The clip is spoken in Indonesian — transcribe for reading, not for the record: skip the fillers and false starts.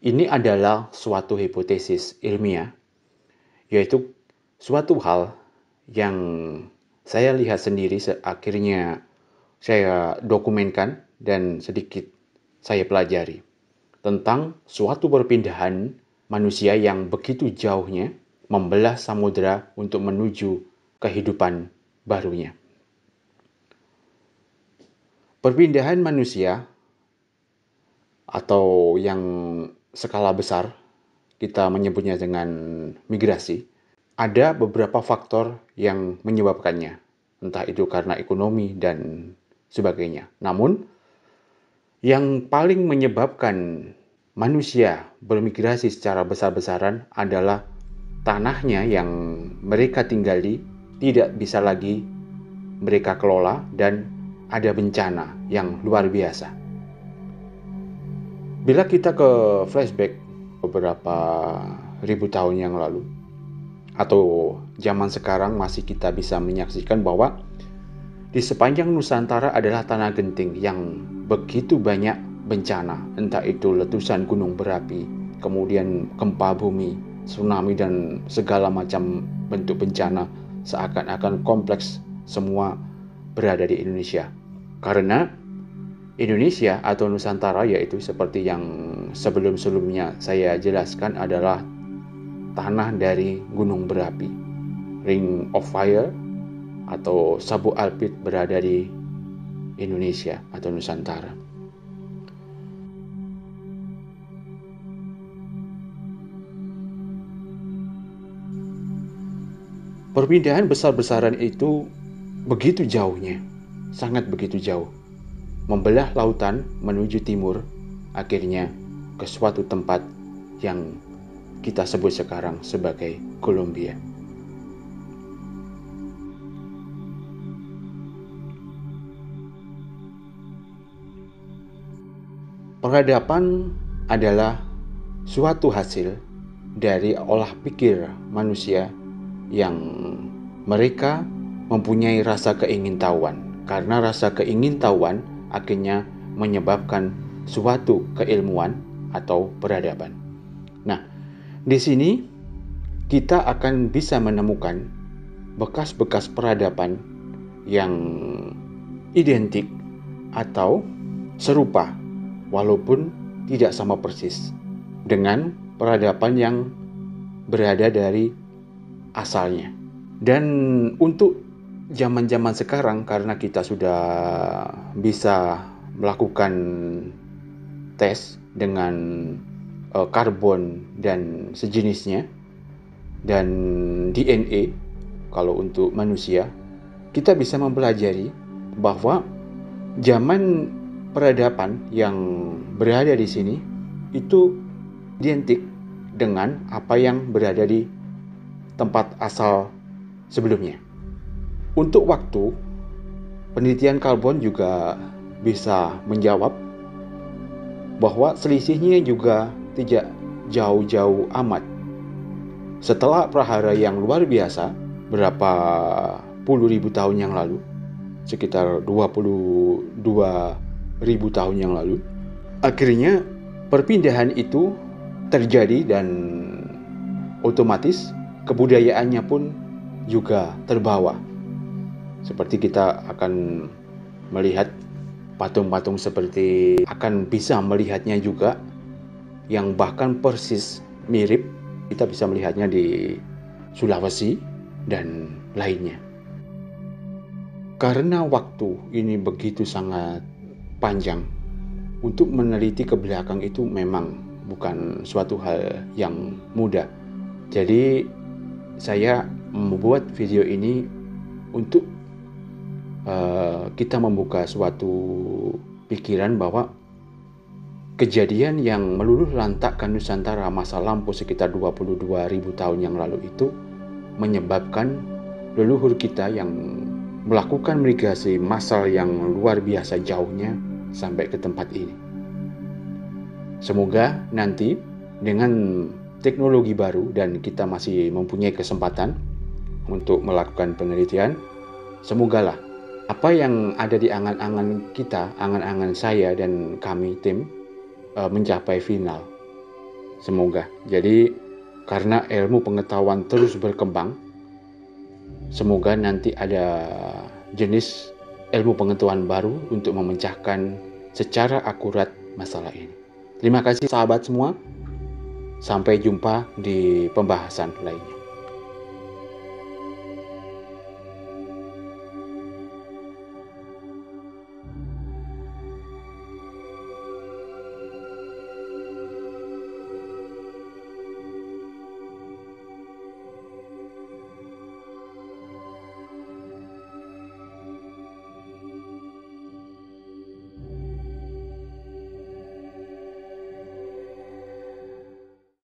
Ini adalah suatu hipotesis ilmiah, yaitu suatu hal yang saya lihat sendiri akhirnya saya dokumenkan dan sedikit saya pelajari tentang suatu perpindahan manusia yang begitu jauhnya membelah samudera untuk menuju kehidupan barunya. Perpindahan manusia atau yang skala besar kita menyebutnya dengan migrasi, ada beberapa faktor yang menyebabkannya, entah itu karena ekonomi dan sebagainya. Namun, yang paling menyebabkan manusia bermigrasi secara besar-besaran adalah tanahnya yang mereka tinggali tidak bisa lagi mereka kelola dan ada bencana yang luar biasa. Bila kita ke flashback beberapa ribu tahun yang lalu, atau zaman sekarang masih kita bisa menyaksikan bahwa di sepanjang Nusantara adalah tanah genting yang begitu banyak bencana, entah itu letusan gunung berapi, kemudian gempa bumi, tsunami, dan segala macam bentuk bencana seakan-akan kompleks semua berada di Indonesia. Karena Indonesia atau Nusantara yaitu seperti yang sebelum-sebelumnya saya jelaskan adalah tanah dari gunung berapi, Ring of Fire atau sabuk alpit berada di Indonesia atau Nusantara. Perpindahan besar-besaran itu begitu jauhnya, sangat begitu jauh. Membelah lautan menuju timur, akhirnya ke suatu tempat yang kita sebut sekarang sebagai Kolombia. Peradaban adalah suatu hasil dari olah pikir manusia yang mereka mempunyai rasa keingintahuan. Karena rasa keingintahuan akhirnya menyebabkan suatu keilmuan atau peradaban. Nah, di sini kita akan bisa menemukan bekas-bekas peradaban yang identik atau serupa walaupun tidak sama persis dengan peradaban yang berada dari asalnya. Dan untuk zaman-zaman sekarang, karena kita sudah bisa melakukan tes dengan karbon dan sejenisnya dan DNA kalau untuk manusia, kita bisa mempelajari bahwa zaman peradaban yang berada di sini itu identik dengan apa yang berada di tempat asal sebelumnya. Untuk waktu, penelitian karbon juga bisa menjawab bahwa selisihnya juga tidak jauh-jauh amat. Setelah prahara yang luar biasa, berapa puluh ribu tahun yang lalu, sekitar 22 ribu tahun yang lalu, akhirnya perpindahan itu terjadi dan otomatis kebudayaannya pun juga terbawa. Seperti kita akan melihat patung-patung seperti akan bisa melihatnya juga yang bahkan persis mirip, kita bisa melihatnya di Sulawesi dan lainnya. Karena waktu ini begitu sangat panjang, untuk meneliti ke belakang itu memang bukan suatu hal yang mudah. Jadi saya membuat video ini untuk kita membuka suatu pikiran bahwa kejadian yang meluluh lantakkan Nusantara masa lampau sekitar 22 ribu tahun yang lalu itu menyebabkan leluhur kita yang melakukan migrasi massal yang luar biasa jauhnya sampai ke tempat ini. Semoga nanti dengan teknologi baru dan kita masih mempunyai kesempatan untuk melakukan penelitian, semogalah apa yang ada di angan-angan kita, angan-angan saya dan kami tim mencapai final. Semoga. Jadi karena ilmu pengetahuan terus berkembang, semoga nanti ada jenis ilmu pengetahuan baru untuk memecahkan secara akurat masalah ini. Terima kasih sahabat semua. Sampai jumpa di pembahasan lainnya.